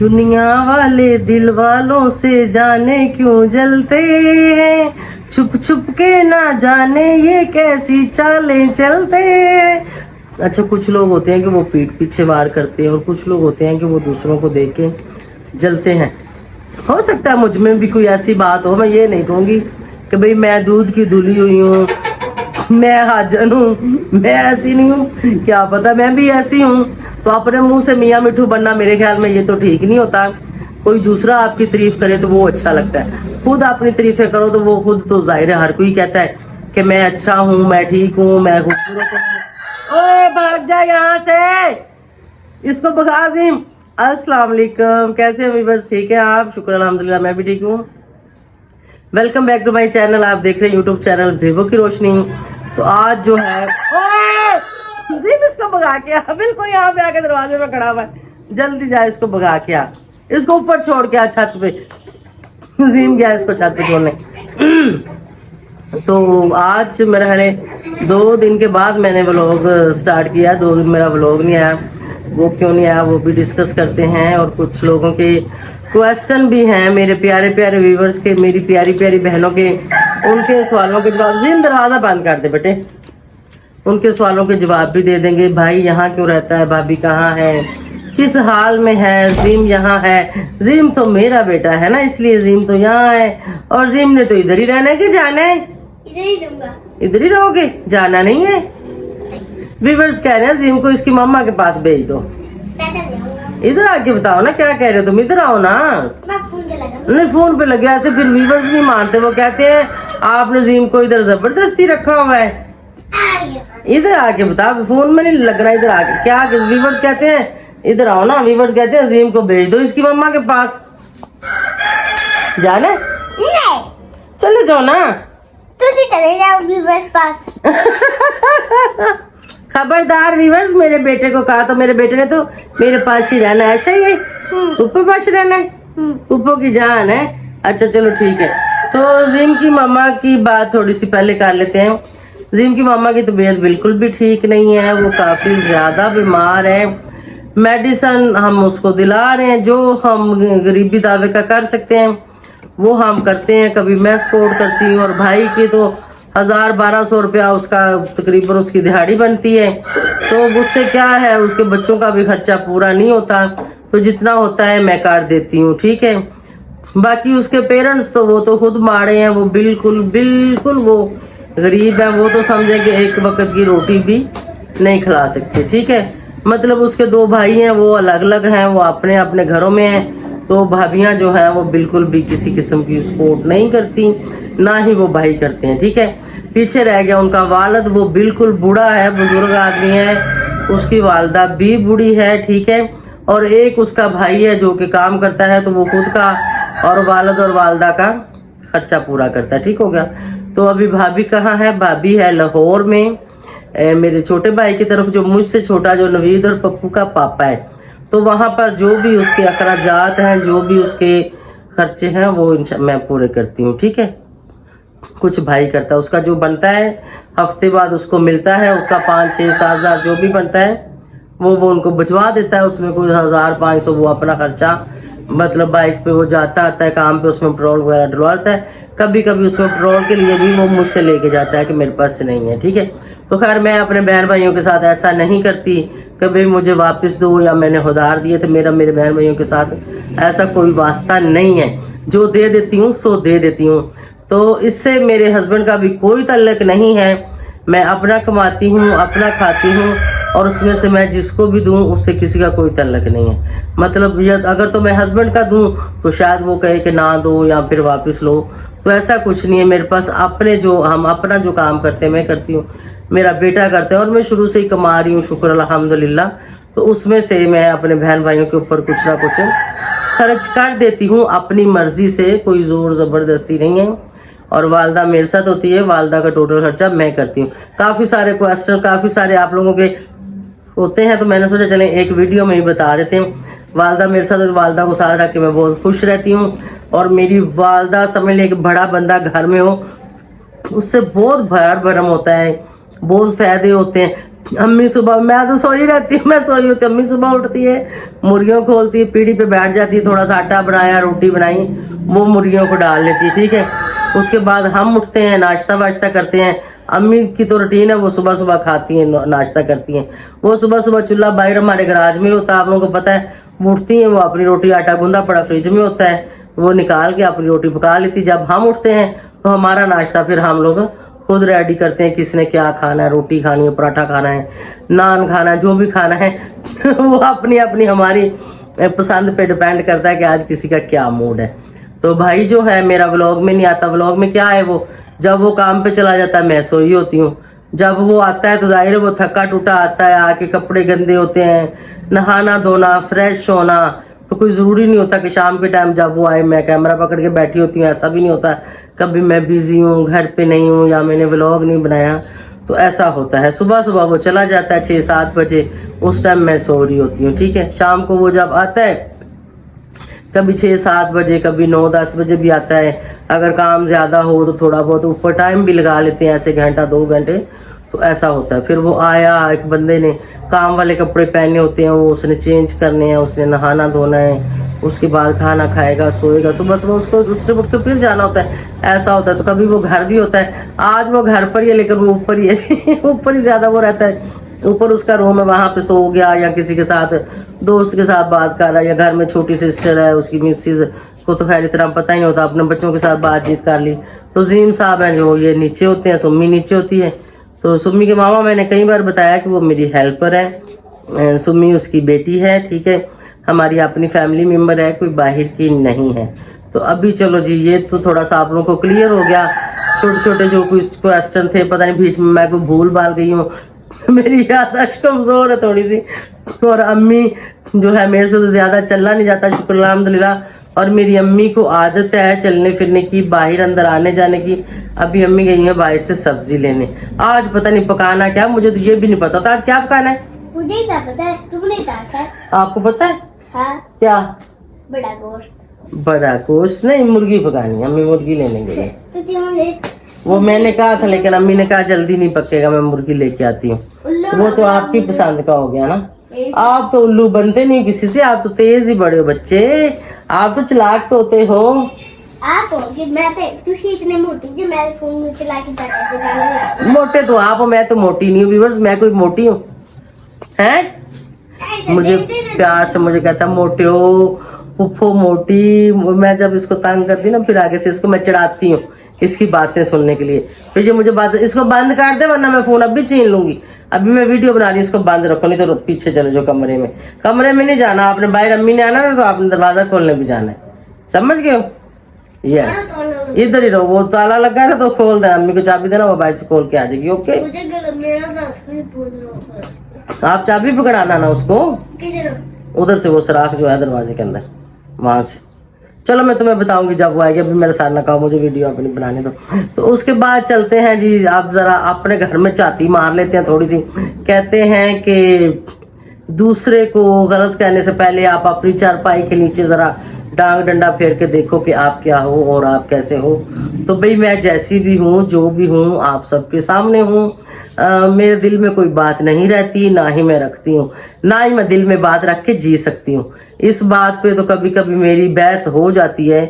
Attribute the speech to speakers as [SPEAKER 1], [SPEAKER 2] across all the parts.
[SPEAKER 1] दुनिया वाले दिल वालों से जाने क्यों जलते हैं, छुप छुप के ना जाने ये कैसी चालें चलते हैं। अच्छा, कुछ लोग होते हैं कि वो पीठ पीछे वार करते हैं और कुछ लोग होते हैं कि वो दूसरों को देख के जलते हैं। हो सकता है मुझ में भी कोई ऐसी बात हो, मैं ये नहीं कहूँगी कि भाई मैं दूध की धुली हुई हूँ, मैं हाजन हूँ, मैं ऐसी नहीं हूँ, क्या पता मैं भी ऐसी हूँ। तो अपने मुंह से मियाँ मिठू बनना मेरे ख्याल में ये तो ठीक नहीं होता। कोई दूसरा आपकी तारीफ करे तो वो अच्छा लगता है, खुद अपनी तारीफें करो तो वो खुद तो जाहिर है हर कोई कहता है कि मैं अच्छा हूँ, मैं ठीक हूँ, मैं खूबसूरत हूँ। ओए भाग जा यहाँ से, इसको भगा अजीम। अस्सलाम वालेकुम, कैसे हैं व्यूअर्स? ठीक है आप? शुक्र अल्हम्दुलिल्लाह मैं भी ठीक हूँ। Welcome back to my channel. आप देख रहे हैं यूट्यूब चैनल वीवो की रोशनी। तो आज जो है इसको भगा के आ, बिल्कुल यहाँ पे आके दरवाजे में खड़ा हुआ है, जल्दी जा इसको भगा के आ, इसको ऊपर छोड़ के आ छत पे। जीम गया इसको छत पे छोड़ने। तो आज मेरा है 2 दिन के बाद मैंने व्लॉग स्टार्ट किया। 2 दिन मेरा व्लॉग नहीं आया, वो क्यों नहीं आया वो भी डिस्कस करते हैं। और कुछ लोगों के क्वेश्चन भी हैं, मेरे प्यारे प्यारे व्यूवर्स के, मेरी प्यारी प्यारी बहनों के, उनके सवालों के जवाब। जिम दरवाजा बंद कर दे बेटे। उनके सवालों के जवाब भी दे देंगे। भाई यहाँ क्यों रहता है, भाभी कहाँ है, किस हाल में है, जीम यहाँ है। जीम तो मेरा बेटा है ना, इसलिए जीम तो यहाँ है। और जीम ने तो इधर ही रहना है कि जाना है?
[SPEAKER 2] इधर ही रहूंगा।
[SPEAKER 1] इधर ही रहोगे, जाना नहीं है? व्यूवर्स कह रहे हैं जीम को इसकी मम्मा के पास भेज दो। इधर आके बताओ ना क्या कह रहे हो तुम, इधर आओ ना।
[SPEAKER 2] फोन पे लगा।
[SPEAKER 1] नहीं फोन पे लगे, ऐसे फिर व्यूवर्स नहीं मानते, वो कहते हैं आपने जीम को इधर जबरदस्ती रखा हुआ है। इधर आके बताओ, फोन में नहीं लग रहा, इधर आके क्या व्यूवर्स कहते हैं, इधर आओ ना। व्यूवर्स कहते हैं अजीम को भेज दो इसकी मम्मा के पास। जाना
[SPEAKER 2] नहीं,
[SPEAKER 1] चले जाओ ना।
[SPEAKER 2] तुसी चले जाओ व्यूवर्स पास।
[SPEAKER 1] खबरदार व्यूवर्स, मेरे बेटे को कहा तो मेरे बेटे ने तो मेरे पास ही रहना है। ऐसा ही है, पप्पू पास रहना है, पप्पू की जान है। अच्छा चलो ठीक है। तो जीम की मम्मा की बात थोड़ी सी पहले कर लेते हैं। जीम की मम्मा की तबीयत बिल्कुल भी ठीक नहीं है, वो काफी ज्यादा बीमार है। मेडिसिन हम उसको दिला रहे हैं, जो हम गरीबी दावे का कर सकते हैं वो हम करते हैं। कभी मैं सपोर्ट करती हूँ, और भाई की तो 1000-1200 रुपया उसका तकरीबन उसकी दिहाड़ी बनती है। तो उससे क्या है, उसके बच्चों का भी खर्चा पूरा नहीं होता, तो जितना होता है मैं कर देती हूँ, ठीक है। बाकी उसके पेरेंट्स तो वो तो खुद मारे हैं, वो बिल्कुल बिल्कुल वो गरीब है। वो तो समझे कि एक वक्त की रोटी भी नहीं खिला सकते, ठीक है। मतलब उसके 2 भाई हैं, वो अलग अलग हैं, वो अपने अपने घरों में हैं। तो भाभियां जो है वो बिल्कुल भी किसी किस्म की सपोर्ट नहीं करती, ना ही वो भाई करते हैं, ठीक है। पीछे रह गया उनका वालिद, वो बिल्कुल बूढ़ा है, बुजुर्ग आदमी है। उसकी वालदा भी बूढ़ी है, ठीक है। और एक उसका भाई है जो कि काम करता है, तो वो खुद का और वालिद और वालदा का खर्चा पूरा करता है, ठीक हो गया। तो अभी भाभी कहाँ है? भाभी है लाहौर में, मेरे छोटे भाई की तरफ, जो मुझसे छोटा, जो नवीद और पप्पू का पापा है। तो वहां पर जो भी उसके अखराजात हैं, जो भी उसके खर्चे हैं, वो मैं पूरे करती हूँ, ठीक है। कुछ भाई करता है, उसका जो बनता है हफ्ते बाद उसको मिलता है, उसका 5, 6, 7 हजार जो भी बनता है वो उनको बचवा देता है। उसमें कोई 1000-500 वो अपना खर्चा, मतलब बाइक पे वो जाता आता है काम पे, उसमें पेट्रोल वगैरह डलवाता है। कभी कभी उसमें पेट्रोल के लिए भी वो मुझसे लेके जाता है कि मेरे पास नहीं है, ठीक है। तो खैर मैं अपने बहन भाइयों के साथ ऐसा नहीं करती, कभी मुझे वापस दो या मैंने उधार दिए थे। मेरा मेरे बहन भाइयों के साथ ऐसा कोई वास्ता नहीं है, जो दे देती हूँ सो दे देती हूँ। तो इससे मेरे हस्बैंड का भी कोई ताल्लुक नहीं है। मैं अपना कमाती हूँ, अपना खाती हूँ, और उसमें से मैं जिसको भी दूं उससे किसी का कोई ताल्लुक नहीं है। मतलब अगर तो मैं हस्बैंड का दूं तो शायद वो कहे कि ना दो या फिर वापस लो, तो ऐसा कुछ नहीं है मेरे पास। अपने जो हम अपना जो काम करते हैं मैं करती हूँ, मेरा बेटा करता है, और मैं शुरू से ही कमा रही हूँ, शुक्र अल्हम्दुलिल्लाह। तो उसमें से मैं अपने बहन भाइयों के ऊपर कुछ ना कुछ खर्च कर देती हूँ अपनी मर्जी से, कोई जोर जबरदस्ती नहीं है। और वालदा मेरे साथ होती है, वालदा का टोटल खर्चा मैं करती हूँ। काफी सारे क्वेश्चन, काफी सारे आप लोगों के होते हैं, तो मैंने सोचा चले एक वीडियो में ही बता देते हैं। वालदा मेरे साथ, वालदा को साथ रख के मैं बहुत खुश रहती हूँ। और मेरी वालदा समझ ले, एक बड़ा बंदा घर में हो उससे बहुत भर भरम होता है, बहुत फायदे होते हैं। अम्मी सुबह, मैं तो सोई रहती हूँ, मैं सोई होती, अम्मी सुबह उठती है, मुर्गियों खोलती है, पीढ़ी पे बैठ जाती है, थोड़ा सा आटा बनाया, रोटी बनाई, वो मुर्गियों को डाल लेती है, ठीक है। उसके बाद हम उठते हैं, नाश्ता वाश्ता करते हैं। अम्मी की तो रूटीन है, वो सुबह सुबह खाती हैं, नाश्ता करती हैं। वो सुबह सुबह चूल्हा बाहर हमारे गराज में होता है, आप लोगों को पता है। वो उठती हैं, वो अपनी रोटी, आटा गूंदा पड़ा फ्रिज में होता है, वो निकाल के अपनी रोटी पका लेती। जब हम उठते हैं तो हमारा नाश्ता फिर हम लोग खुद रेडी करते हैं, किसने क्या खाना है, रोटी खानी है, पराठा खाना है, नान खाना है, जो भी खाना है वो अपनी अपनी हमारी पसंद पे डिपेंड करता है कि आज किसी का क्या मूड है। तो भाई जो है मेरा व्लॉग में नहीं आता। व्लॉग में क्या है, वो जब वो काम पे चला जाता है मैं सोई होती हूँ, जब वो आता है तो जाहिर है वो थका टूटा आता है, आके कपड़े गंदे होते हैं, नहाना धोना, फ्रेश होना। तो कोई जरूरी नहीं होता कि शाम के टाइम जब वो आए मैं कैमरा पकड़ के बैठी होती हूँ, ऐसा भी नहीं होता। कभी मैं बिजी हूँ, घर पे नहीं हूँ, या मैंने व्लॉग नहीं बनाया, तो ऐसा होता है। सुबह सुबह वो चला जाता है 6-7 बजे, उस टाइम मैं सो रही होती हूँ, ठीक है। शाम को वो जब आता है कभी 6-7 बजे, कभी 9-10 बजे भी आता है। अगर काम ज्यादा हो तो थोड़ा बहुत ऊपर टाइम भी लगा लेते हैं, ऐसे घंटा 2 घंटे, तो ऐसा होता है। फिर वो आया, एक बंदे ने काम वाले कपड़े पहने होते हैं, वो उसने चेंज करने हैं, उसने नहाना धोना है, उसके बाद खाना खाएगा, सोएगा। सुबह सुबह उसको दूसरे उठ के फिर जाना होता है, ऐसा होता है। तो कभी वो घर भी होता है, आज वो घर पर ही है लेकिन वो ऊपर ही है ऊपर ही ज्यादा वो रहता है, ऊपर उसका रूम है, वहां पे सो गया, या किसी के साथ दोस्त के साथ बात कर रहा है, या घर में छोटी सिस्टर है, उसकी मिसेज को तो खैर इतना पता ही नहीं होता, अपने बच्चों के साथ बातचीत कर ली। तो जीम साहब हैं जो, ये नीचे होते हैं, सुम्मी नीचे होती है। तो सुम्मी के मामा, मैंने कई बार बताया कि वो मेरी हेल्पर है, सुम्मी उसकी बेटी है, ठीक है, हमारी अपनी फैमिली मेंबर है, कोई बाहर की नहीं है। तो अभी चलो जी, ये तो थोड़ा सा आप लोगों को क्लियर हो गया। छोटे छोटे जो कुछ क्वेश्चन थे, पता नहीं बीच में मैं कोई भूल भाल गई हूँ मेरी याददाश्त कमजोर है थोड़ी सी, और अम्मी जो है मेरे से तो ज्यादा चलना नहीं जाता, शुक्र अल्हम्दुलिल्लाह। और मेरी अम्मी को आदत है चलने फिरने की, बाहर अंदर आने जाने की। अभी अम्मी गई है बाहर से सब्जी लेने, आज पता नहीं पकाना क्या, मुझे तो ये भी नहीं पता था आज क्या पकाना है।
[SPEAKER 2] मुझे ही पता है, तुमने कहा है।
[SPEAKER 1] आपको पता है?
[SPEAKER 2] हाँ,
[SPEAKER 1] क्या?
[SPEAKER 2] बड़ा गोश्त।
[SPEAKER 1] बड़ा गोश्त नहीं, मुर्गी पकानी है, अम्मी मुर्गी लेने गई है।
[SPEAKER 2] तुझे मुझे
[SPEAKER 1] वो मैंने कहा था, लेकिन अम्मी ने कहा जल्दी नहीं पकेगा, मैं मुर्गी लेके आती हूँ। वो तो आपकी पसंद का हो गया ना, आप तो उल्लू बनते नहीं किसी से, आप तो तेज ही बड़े हो बच्चे, आप तो चालाक तो होते हो।
[SPEAKER 2] आप होगे, मैं तो तुझे इतने मोटी जो मैं फोन में चला के जाकर
[SPEAKER 1] मोटे तो आप हो, मैं तो मोटी नहीं हूँ व्यूअर्स, मैं कोई मोटी हूँ हैं? मुझे प्यार से मुझे कहता मोटे हो, पुप्पो मोटी। मैं जब इसको तंग करती हूँ ना, फिर आगे से इसको मैं चढ़ाती हूँ इसकी बातें सुनने के लिए। फिर ये मुझे बात, इसको बंद कर दे वरना मैं फोन अभी छीन लूंगी। अभी मैं वीडियो बना रही हूँ, इसको बंद रखो, नहीं तो पीछे चले जाओ कमरे में। कमरे में नहीं जाना आपने, बाहर अम्मी ने आना ना तो आपने दरवाजा खोलने भी जाना है, समझ गए हो? यस, इधर ही रहो, वो ताला लगा है ना तो खोल देना, अम्मी को चाबी देना, वो बाहर से खोल के आ जाएगी। ओके,
[SPEAKER 2] मुझे मेरा दांत भी पूछ रहा
[SPEAKER 1] आप चाबी पकड़ाना ना उसको,
[SPEAKER 2] किधर?
[SPEAKER 1] उधर से वो सराख जो है दरवाजे के अंदर, वहां से। चलो मैं तुम्हें बताऊंगी जब वो आएगी, अभी मेरे साथ ना कहो, मुझे वीडियो अपनी बनाने दो। तो उसके बाद चलते हैं जी, आप जरा अपने घर में चाती मार लेते हैं थोड़ी सी। कहते हैं कि दूसरे को गलत कहने से पहले आप अपनी चारपाई के नीचे जरा डांग डंडा फेर के देखो कि आप क्या हो और आप कैसे हो। तो भाई मैं जैसी भी हूँ, जो भी हूँ, आप सबके सामने हूँ। मेरे दिल में कोई बात नहीं रहती, ना ही मैं रखती हूँ, ना ही मैं दिल में बात रख के जी सकती हूँ। इस बात पे तो कभी कभी मेरी बहस हो जाती है।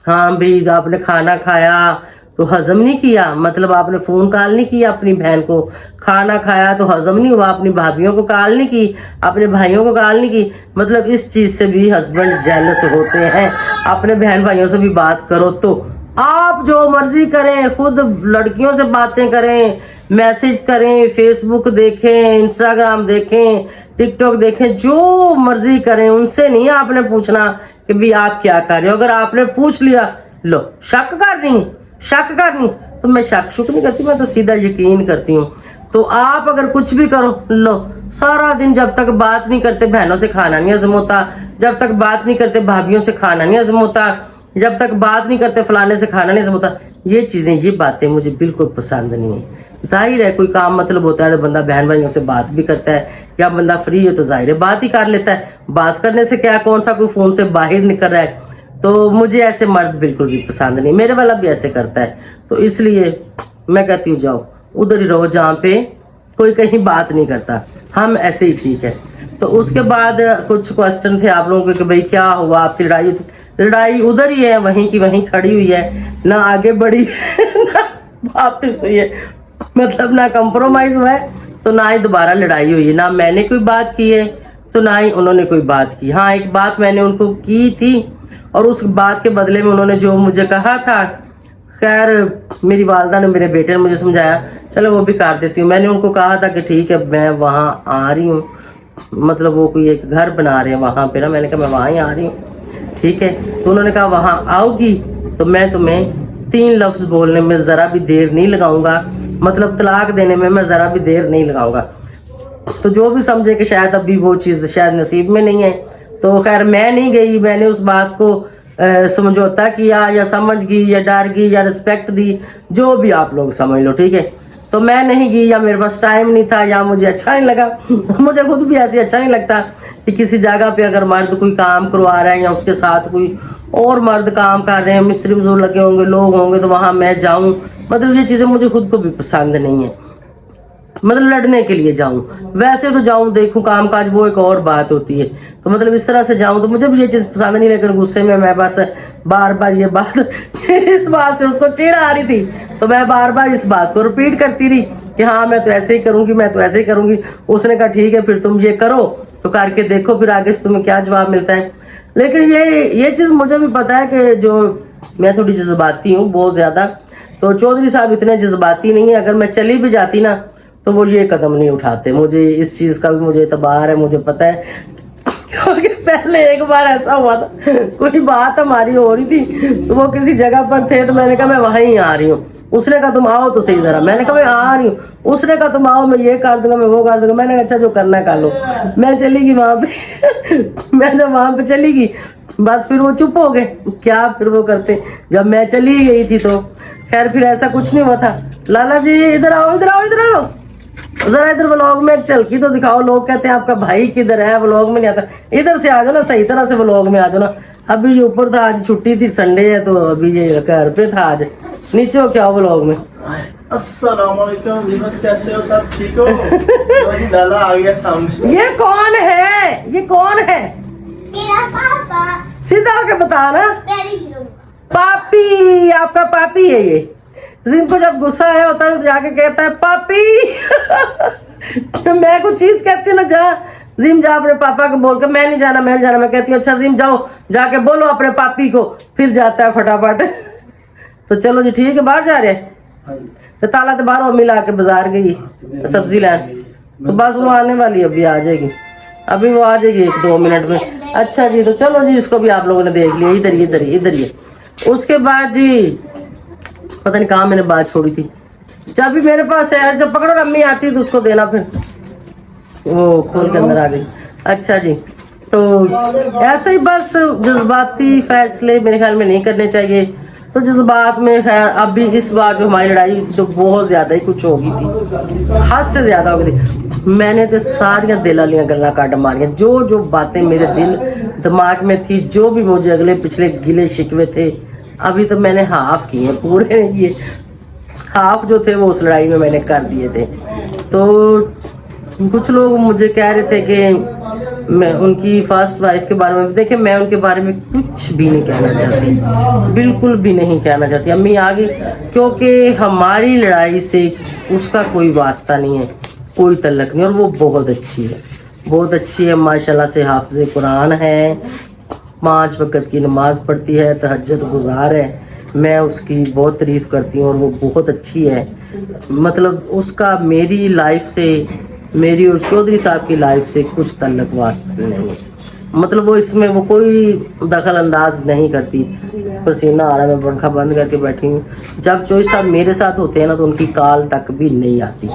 [SPEAKER 1] हाँ भाई, आपने खाना खाया तो हजम नहीं किया, मतलब आपने फोन कॉल नहीं किया अपनी बहन को, खाना खाया तो हजम नहीं हुआ, अपनी भाभीियों को कॉल नहीं की, अपने भाइयों को कॉल नहीं की, मतलब इस चीज से भी हस्बैंड जेलस होते हैं। अपने बहन भाइयों से भी बात करो, तो आप जो मर्जी करें, खुद लड़कियों से बातें करें, मैसेज करें, फेसबुक देखें, इंस्टाग्राम देखें, टिकटॉक देखें, जो मर्जी करें, उनसे नहीं आपने पूछना कि भी आप क्या कर रहे हो। अगर आपने पूछ लिया, लो शक करनी, तो मैं शक शुक नहीं करती, मैं तो सीधा यकीन करती हूँ। तो आप अगर कुछ भी करो, लो सारा दिन जब तक बात नहीं करते बहनों से खाना नहीं हजम होता, जब तक बात नहीं करते भाभीयों से खाना नहीं हजम होता, जब तक बात नहीं करते फलाने से खाना नहीं हजम होता। ये चीजें, ये बातें मुझे बिल्कुल पसंद नहीं है। जाहिर है कोई काम मतलब होता है तो बंदा बहन भाइयों से बात भी करता है, या बंदा फ्री हो तो जाहिर है बात ही कर लेता है। बात करने से क्या, कौन सा कोई फोन से बाहर निकल रहा है। तो मुझे ऐसे मर्द बिल्कुल भी पसंद नहीं, मेरे वाला भी ऐसे करता है। तो इसलिए मैं कहती हूँ जाओ उधर ही रहो जहाँ पे कोई कहीं बात नहीं करता, हम ऐसे ही ठीक है। तो उसके बाद कुछ क्वेश्चन थे आप लोगों के कि भाई क्या हुआ, आपकी लड़ाई उधर ही है, वहीं की वहीं खड़ी हुई है, ना आगे बढ़ी ना वापस हुई है, मतलब ना कंप्रोमाइज हुआ है तो ना ही दोबारा लड़ाई हुई है, ना मैंने कोई बात की है तो ना ही उन्होंने कोई बात की। हाँ, एक बात मैंने उनको की थी और उस बात के बदले में उन्होंने जो मुझे कहा था, खैर मेरी वालदा ने, मेरे बेटे ने मुझे समझाया, चलो वो भी कर देती हूँ। मैंने उनको कहा था कि ठीक है मैं वहाँ आ रही हूँ, मतलब वो कोई एक घर बना रहे हैं वहाँ पे ना, मैंने कहा मैं वहाँ ही आ रही हूँ, ठीक है। तो उन्होंने कहा वहाँ आओगी तो मैं तुम्हें 3 लफ्ज बोलने में ज़रा भी देर नहीं लगाऊंगा, मतलब तलाक देने में मैं ज़रा भी देर नहीं लगाऊंगा। तो जो भी समझे कि शायद अभी वो चीज़ शायद नसीब में नहीं है, तो खैर मैं नहीं गई, मैंने उस बात को समझौता किया या समझ गई या डर गई या रिस्पेक्ट दी, जो भी आप लोग समझ लो, ठीक है। तो मैं नहीं गई, या मेरे पास टाइम नहीं था, या मुझे अच्छा नहीं लगा मुझे खुद भी ऐसे अच्छा नहीं लगता कि किसी जगह पे अगर मर्द कोई काम करवा रहा है या उसके साथ कोई और मर्द काम कर रहे हैं, मिस्त्री मजदूर लगे होंगे, लोग होंगे, तो वहां मैं जाऊं, मतलब ये चीजें मुझे खुद को भी पसंद नहीं है। मतलब लड़ने के लिए जाऊं, वैसे तो जाऊं देखूं काम काज, वो एक और बात होती है। तो मतलब इस तरह से जाऊं तो मुझे भी ये चीज पसंद नहीं, लेकिन गुस्से में मैं बस बार बार ये बात इस बात से उसको चिढ़ आ रही थी, तो मैं बार बार इस बात को रिपीट करती रही कि हाँ मैं तो ऐसे ही करूंगी, मैं तो ऐसे ही करूंगी। उसने कहा ठीक है फिर तुम ये करो, तो करके देखो फिर आगे से तुम्हें क्या जवाब मिलता है। लेकिन ये चीज मुझे भी पता है कि जो मैं थोड़ी जज्बाती हूँ बहुत ज्यादा, तो चौधरी साहब इतने जज्बाती नहीं है। अगर मैं चली भी जाती ना तो वो ये कदम नहीं उठाते, मुझे इस चीज का भी मुझे एतबार है, मुझे पता है। क्योंकि पहले एक बार ऐसा हुआ था, कोई बात हमारी हो रही थी तो वो किसी जगह पर थे, तो मैंने कहा मैं वहीं आ रही हूँ। उसने कहा तुम आओ तो सही जरा, मैंने कहा मैं आ रही हूँ। उसने कहा तुम आओ, मैं ये कर दूंगा, मैं वो कर दूंगा। मैंने कहा अच्छा जो करना है कर लो। मैं चली गई वहां पे मैं जब वहां पे चली गई बस फिर वो चुप हो गए, क्या फिर वो करते। जब मैं चली गई थी तो खैर फिर ऐसा कुछ नहीं हुआ था। लाला जी इधर आओ, इधर आओ, इधर आओ जरा, इधर व्लॉग में एक झलकी तो दिखाओ। लोग कहते हैं आपका भाई किधर है, व्लॉग में नहीं आता। इधर से आ जाओ ना, सही तरह से व्लॉग में आ जाओ ना। अभी ये ऊपर था, आज छुट्टी थी, संडे है, तो अभी ये घर पे था आज। नीचे हो क्या व्लॉग में।
[SPEAKER 3] अस्सलाम वालेकुम वीवर्स, कैसे हो, सब ठीक हो? लाला आ गया सामने।
[SPEAKER 1] ये कौन है, ये कौन है?
[SPEAKER 2] मेरा पापा।
[SPEAKER 1] सीधा होके बता ना।
[SPEAKER 2] डैडी जी लोग।
[SPEAKER 1] पापी, आपका पापी है ये। जिम को जब गुस्सा आया होता है तो जाके कहता है पापी मैं कुछ चीज कहती हूँ ना, जा जिम जा अपने पापा को बोल के, मैं नहीं जाना, मैं नहीं जाना। मैं कहती हूँ अच्छा जिम जाओ, जाके बोलो अपने पापी को, फिर जाता है फटाफट तो चलो जी ठीक है, बाहर जा रहे हैं तो ताला तो बाहर मिला के बाजार गई सब्जी लान, तो बस वो आने वाली, अभी आ जाएगी, अभी वो आ जाएगी 1-2 मिनट में। अच्छा जी, तो चलो जी, इसको भी आप लोगों ने देख लिया, इधर ही इधर ही इधर ही। उसके बाद जी पता नहीं कहाँ मैंने बात छोड़ी थी, चाबी मेरे पास है, जब पकड़ो अम्मी आती है तो उसको देना, फिर वो खोल के अंदर आ गई। अच्छा जी, तो ऐसे ही बस जज्बाती फैसले मेरे ख्याल में नहीं करने चाहिए। तो जज्बात में खैर अभी इस बार जो हमारी लड़ाई थी तो बहुत ज्यादा ही कुछ हो गई थी, हद से ज्यादा हो गई थी। मैंने तो सारिया दिल वाली गल्लां कट मारियां, जो जो बातें मेरे दिल दिमाग में थी, जो भी मुझे अगले पिछले गिले शिकवे थे, अभी तो मैंने हाफ किए, पूरे नहीं किए। हाफ जो थे वो उस लड़ाई में मैंने कर दिए थे। तो कुछ लोग मुझे कह रहे थे कि मैं उनकी फर्स्ट वाइफ के बारे में, देखिए मैं उनके बारे में कुछ भी नहीं कहना चाहती, बिल्कुल भी नहीं कहना चाहती। अम्मी आ गई, क्योंकि हमारी लड़ाई से उसका कोई वास्ता नहीं है, कोई तल्लक नहीं, और वो बहुत अच्छी है, बहुत अच्छी है माशाल्लाह से, हाफिज़ कुरान है, 5 वक्त की नमाज पढ़ती है, तहज्जुद गुजार है। मैं उसकी बहुत तारीफ करती हूँ और वो बहुत अच्छी है। मतलब उसका मेरी लाइफ से, मेरी और चौधरी साहब की लाइफ से कुछ तल्लक वास्ता नहीं है। मतलब वो इसमें वो कोई दखल अंदाज नहीं करती। पसीना आ रहा है, मैं पंखा बंद करके बैठी हूँ। जब चौधरी साहब मेरे साथ होते हैं ना तो उनकी कॉल तक भी नहीं आती,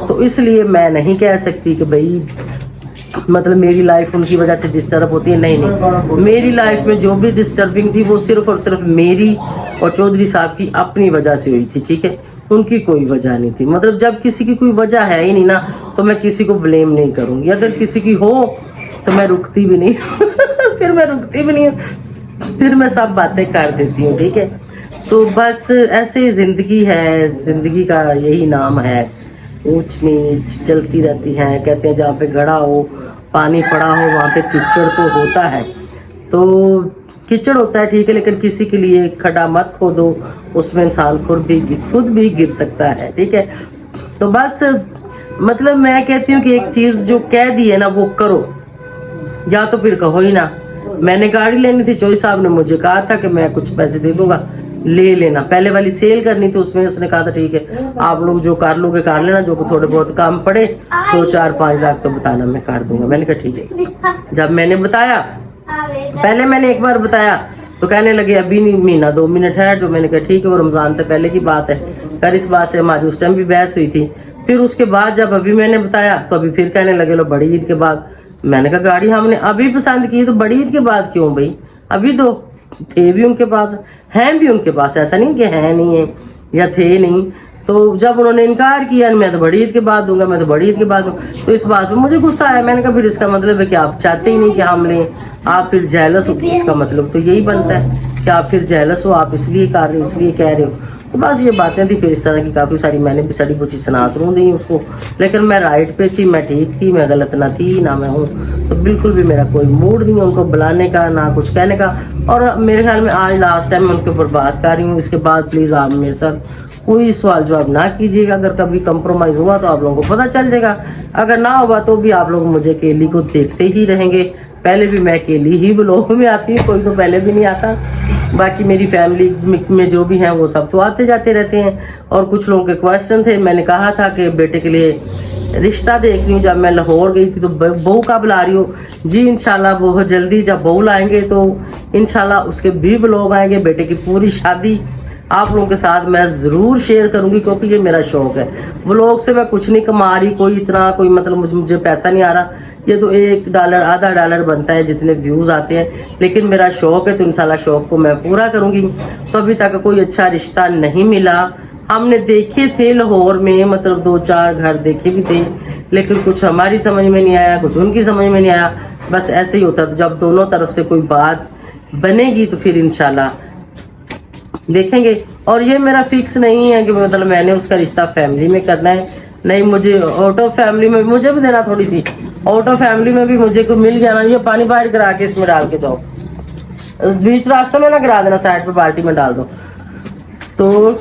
[SPEAKER 1] तो इसलिए मैं नहीं कह सकती कि भाई मतलब मेरी लाइफ उनकी वजह से डिस्टर्ब होती है। नहीं नहीं, मेरी लाइफ में जो भी डिस्टर्बिंग थी वो सिर्फ और सिर्फ मेरी और चौधरी साहब की अपनी वजह से हुई थी, ठीक है, उनकी कोई वजह नहीं थी। मतलब जब किसी की कोई वजह है ही नहीं ना तो मैं किसी को ब्लेम नहीं करूंगी। अगर किसी की हो तो मैं रुकती भी नहीं फिर मैं रुकती भी नहीं, फिर मैं सब बातें कर देती हूँ, ठीक है। तो बस ऐसे जिंदगी है, जिंदगी का यही नाम है। ऊंच नीच चलती रहती हैं। कहते हैं जहाँ पे गड़ा हो, पानी पड़ा हो, वहाँ पे कीचड़ तो होता है। तो कीचड़ होता है ठीक है, लेकिन किसी के लिए खड्डा मत खोदो, उसमें इंसान खुद भी गिर सकता है, ठीक है। तो बस मतलब मैं कहती हूँ कि एक चीज जो कह दी है ना वो करो, या तो फिर कहो ही ना। मैंने गाड़ी लेनी थी, चोई साहब ने मुझे कहा था कि मैं कुछ पैसे दे दूंगा, ले लेना। पहले वाली सेल करनी थी, उसमें उसने कहा था ठीक है आप लोग जो कर लोगे कर लेना, जो थोड़े बहुत काम पड़े 2-4-5 लाख तो बताना, मैं कर दूंगा। मैंने कहा ठीक है। जब मैंने बताया, पहले मैंने एक बार बताया तो कहने लगे अभी नहीं, महीना 2 महीने ठहर जो। मैंने कहा ठीक है, वो रमजान से पहले की बात है। कर इस बात से हमारी उस टाइम भी बहस हुई थी। फिर उसके बाद जब अभी मैंने बताया तो अभी फिर कहने लगे लो बड़ी ईद के बाद। मैंने कहा गाड़ी हमने अभी पसंद की तो बड़ी ईद के बाद क्यों भाई, अभी तो थे भी उनके पास, हैं भी उनके पास, ऐसा नहीं कि है नहीं है या थे नहीं। तो जब उन्होंने इनकार किया मैं तो बड़ी ईद के बाद दूंगा, मैं तो बड़ी ईद के बाद दूंगा, तो इस बात पे मुझे गुस्सा आया। मैंने कहा फिर इसका मतलब है कि आप चाहते ही नहीं कि हम लें, आप फिर जेलस हो। इसका मतलब तो यही बनता है कि आप फिर जेलस हो, आप इसलिए कर रहे हो, इसलिए कह रहे हो। तो बस ये बातें थी। फिर इस तरह की काफ़ी सारी मैंने भी सड़ी कुछ सुना सुनू दी उसको, लेकिन मैं राइट पे थी, मैं ठीक थी, मैं गलत ना थी ना मैं हूँ। तो बिल्कुल भी मेरा कोई मूड नहीं है उनको बुलाने का ना कुछ कहने का। और मेरे ख्याल में आज लास्ट टाइम मैं उनके ऊपर बात कर रही हूँ। इसके बाद प्लीज़ आप मेरे साथ कोई सवाल जवाब ना कीजिएगा। अगर कभी कंप्रोमाइज़ हुआ तो आप लोगों को पता चल जाएगा, अगर ना हुआ तो भी आप लोग मुझे अकेली को देखते ही रहेंगे। पहले भी मैं अकेली ही व्लॉग में आती हूँ, कोई तो पहले भी नहीं आता। बाकी मेरी फैमिली में जो भी हैं वो सब तो आते जाते रहते हैं। और कुछ लोगों के क्वेश्चन थे, मैंने कहा था कि बेटे के लिए रिश्ता देख रही हूँ। जब मैं लाहौर गई थी तो बहू का बुला रही हूँ जी, इंशाल्लाह बहुत जल्दी जब बहू लाएंगे तो इंशाल्लाह उसके भी व्लॉग आएंगे। बेटे की पूरी शादी आप लोगों के साथ मैं जरूर शेयर करूंगी, क्योंकि ये मेरा शौक है। व्लॉग से मैं कुछ नहीं कमा रही, कोई इतना कोई मतलब मुझे पैसा नहीं आ रहा। ये तो $1 आधा डॉलर बनता है जितने व्यूज आते हैं, लेकिन मेरा शौक है तो इंशाल्लाह शौक को मैं पूरा करूंगी। तो अभी तक कोई अच्छा रिश्ता नहीं मिला। हमने देखे थे लाहौर में, मतलब 2-4 घर देखे भी थे, लेकिन कुछ हमारी समझ में नहीं आया, कुछ उनकी समझ में नहीं आया। बस ऐसे ही होता। तो जब दोनों तरफ से कोई बात बनेगी तो फिर इंशाल्लाह देखेंगे। और ये मेरा फिक्स नहीं है कि मतलब मैंने उसका रिश्ता फैमिली में करना है, नहीं। मुझे आउट ऑफ फैमिली में मुझे भी देना, थोड़ी सी आउट ऑफ फैमिली में भी मुझे को मिल गया ना। ये पानी बाहर गिरा के इसमें डाल के जाओ, बीच रास्ते में ना गिरा देना, साइड पे बाल्टी में डाल दो। तो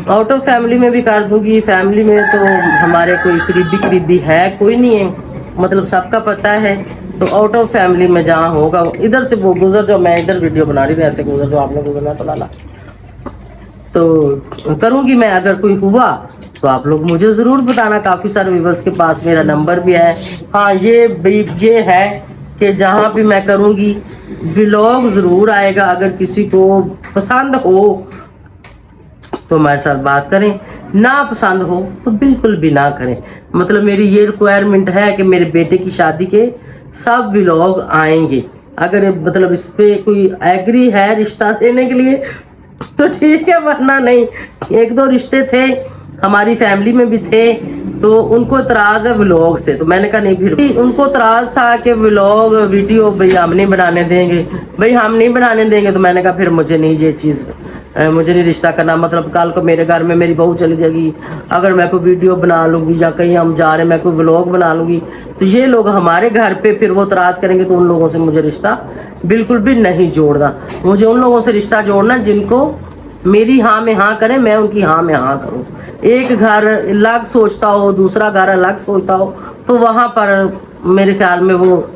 [SPEAKER 1] आउट ऑफ फैमिली में भी कर दूंगी। फैमिली में तो हमारे कोई करीबी है कोई नहीं है, मतलब सबका पता है। तो आउट ऑफ फैमिली में जहाँ होगा इधर से वो गुजर जाओ, मैं इधर वीडियो बना रही हूँ, ऐसे गुजर जाओ, आपने गुजरना तो लाला तो करूंगी मैं। अगर कोई हुआ तो आप लोग मुझे जरूर बताना। काफी सारे व्यूवर्स के पास मेरा नंबर भी है। हाँ ये है कि जहाँ भी मैं करूंगी व्लॉग जरूर आएगा। अगर किसी को पसंद हो तो हमारे साथ बात करें, ना पसंद हो तो बिल्कुल भी ना करें। मतलब मेरी ये रिक्वायरमेंट है कि मेरे बेटे की शादी के सब व्लॉग आएंगे। अगर मतलब इस पे कोई एग्री है रिश्ता देने के लिए तो ठीक है, वरना नहीं। 1-2 रिश्ते थे हमारी फैमिली में भी थे, तो उनको इतराज है व्लॉग से। तो मैंने कहा नहीं, फिर उनको इतराज था कि व्लॉग वीडियो भाई हम नहीं बनाने देंगे, भाई हम नहीं बनाने देंगे। तो मैंने कहा फिर मुझे नहीं ये चीज़, मुझे नहीं रिश्ता करना। मतलब कल को मेरे घर में मेरी बहू चली जाएगी, अगर मैं कोई वीडियो बना लूंगी या कहीं हम जा रहे हैं मैं कोई व्लॉग बना लूंगी तो ये लोग हमारे घर पे फिर वो इतराज करेंगे। तो उन लोगों से मुझे रिश्ता बिल्कुल भी नहीं जोड़ना। मुझे उन लोगों से रिश्ता जोड़ना जिनको मेरी हाँ में हाँ करें, मैं उनकी हाँ में हाँ करूं। एक घर अलग सोचता हो, दूसरा घर अलग सोचता हो, तो वहां पर मेरे ख्याल में वो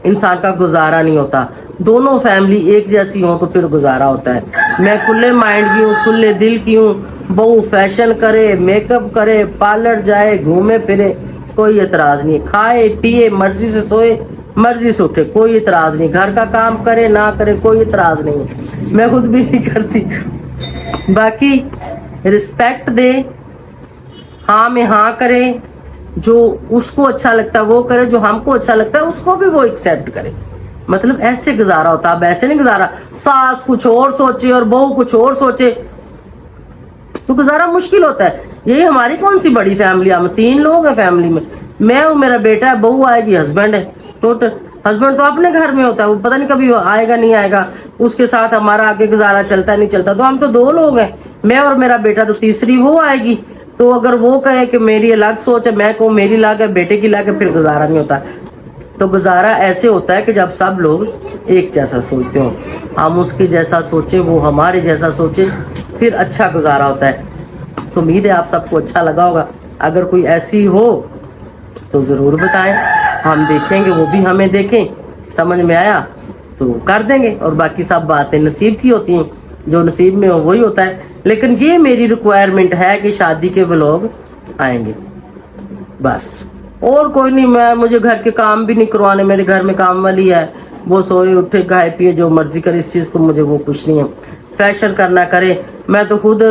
[SPEAKER 1] इंसान का गुजारा नहीं होता। दोनों फैमिली एक जैसी हो तो फिर गुजारा होता है। मैं खुले माइंड की हूँ, खुले दिल की हूँ। बहू फैशन करे, मेकअप करे, पार्लर जाए, घूमे फिरे, कोई एतराज नहीं। खाए पिए, मर्जी से सोए, मर्जी से उठे, कोई एतराज नहीं। घर का काम करे ना करे, कोई एतराज नहीं। मैं खुद भी नहीं करती। बाकी रिस्पेक्ट दे, हाँ में हाँ करे, जो उसको अच्छा लगता है वो करे, जो हमको अच्छा लगता है उसको भी वो एक्सेप्ट करे। मतलब ऐसे गुजारा होता। अब ऐसे नहीं गुजारा, सास कुछ और सोचे और बहू कुछ और सोचे तो गुजारा मुश्किल होता है। यही हमारी कौन सी बड़ी फैमिली, हम 3 लोग हैं फैमिली में। मैं हूँ, मेरा बेटा है, बहू आएगी, हस्बैंड है। टोटल हस्बैंड तो अपने घर में होता है, वो पता नहीं कभी आएगा नहीं आएगा, उसके साथ हमारा आगे गुजारा चलता नहीं चलता। तो हम तो 2 लोग हैं, मैं और मेरा बेटा। तो तीसरी वो आएगी تو اگر وہ کہے کہ میری الگ سوچ ہے, میں کہوں میری الگ ہے, بیٹے کی الگ ہے, پھر گزارا نہیں ہوتا. تو گزارا ایسے ہوتا ہے کہ جب سب لوگ ایک جیسا سوچتے ہوں, ہم اس کے جیسا سوچیں, وہ ہمارے جیسا سوچے, پھر اچھا گزارا ہوتا ہے. تو امید ہے آپ سب کو اچھا لگا ہوگا. اگر کوئی ایسی ہو تو ضرور بتائیں, ہم دیکھیں گے, وہ بھی ہمیں دیکھیں, سمجھ میں آیا تو کر دیں گے. اور باقی سب باتیں نصیب کی ہوتی ہیں, جو نصیب میں ہو وہی ہوتا ہے. لیکن یہ میری ریکوائرمنٹ ہے کہ شادی کے ولاگ آئیں گے بس, اور کوئی نہیں. مجھے گھر کے کام بھی نہیں کروانے, میرے گھر میں کام والی ہے, وہ سوئے اٹھے کھائے پیے جو مرضی کرے, اس چیز کو مجھے وہ کچھ نہیں ہے. فیشن کرنا کرے, میں تو خود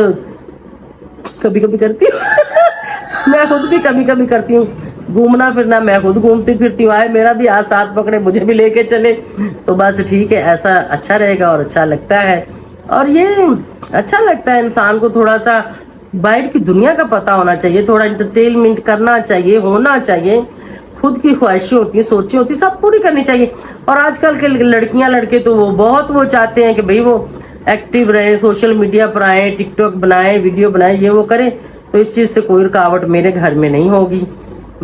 [SPEAKER 1] کبھی کبھی کرتی ہوں میں خود بھی کبھی کبھی کرتی ہوں. گھومنا پھرنا میں خود گھومتی پھرتی ہوں, آئے میرا بھی ہاتھ ساتھ پکڑے, مجھے بھی لے کے چلے, تو بس ٹھیک ہے. ایسا اچھا رہے گا اور اچھا لگتا ہے, اور یہ اچھا لگتا ہے انسان کو. تھوڑا سا باہر کی دنیا کا پتہ ہونا چاہیے, تھوڑا انٹرٹینمنٹ کرنا چاہیے, ہونا چاہیے. خود کی خواہشیں ہوتی ہیں, سوچیں ہوتی ہیں, سب پوری کرنی چاہیے. اور آج کل کے لڑکیاں لڑکے تو وہ بہت وہ چاہتے ہیں کہ بھئی وہ ایکٹیو رہے, سوشل میڈیا پر آئیں, ٹک ٹاک بنائیں, ویڈیو بنائیں, یہ وہ کریں. تو اس چیز سے کوئی رکاوٹ میرے گھر میں نہیں ہوگی.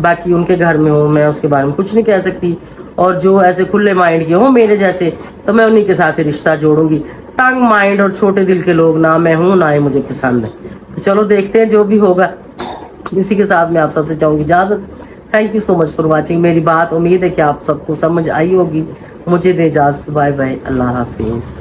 [SPEAKER 1] باقی ان کے گھر میں ہو, میں اس کے بارے میں کچھ نہیں کہہ سکتی. اور جو ایسے کھلے مائنڈ کے ہوں میرے جیسے, تو میں انہی کے ساتھ رشتہ جوڑوں گی. تنگ مائنڈ اور چھوٹے دل کے لوگ نہ میں ہوں, نہ ہی مجھے پسند ہے. تو چلو دیکھتے ہیں جو بھی ہوگا. اسی کے ساتھ میں آپ سب سے چاہوں گی اجازت. Thank you so much for watching. میری بات امید ہے کہ آپ سب کو سمجھ آئی ہوگی. مجھے دے اجازت, بائے بائے, اللہ حافظ.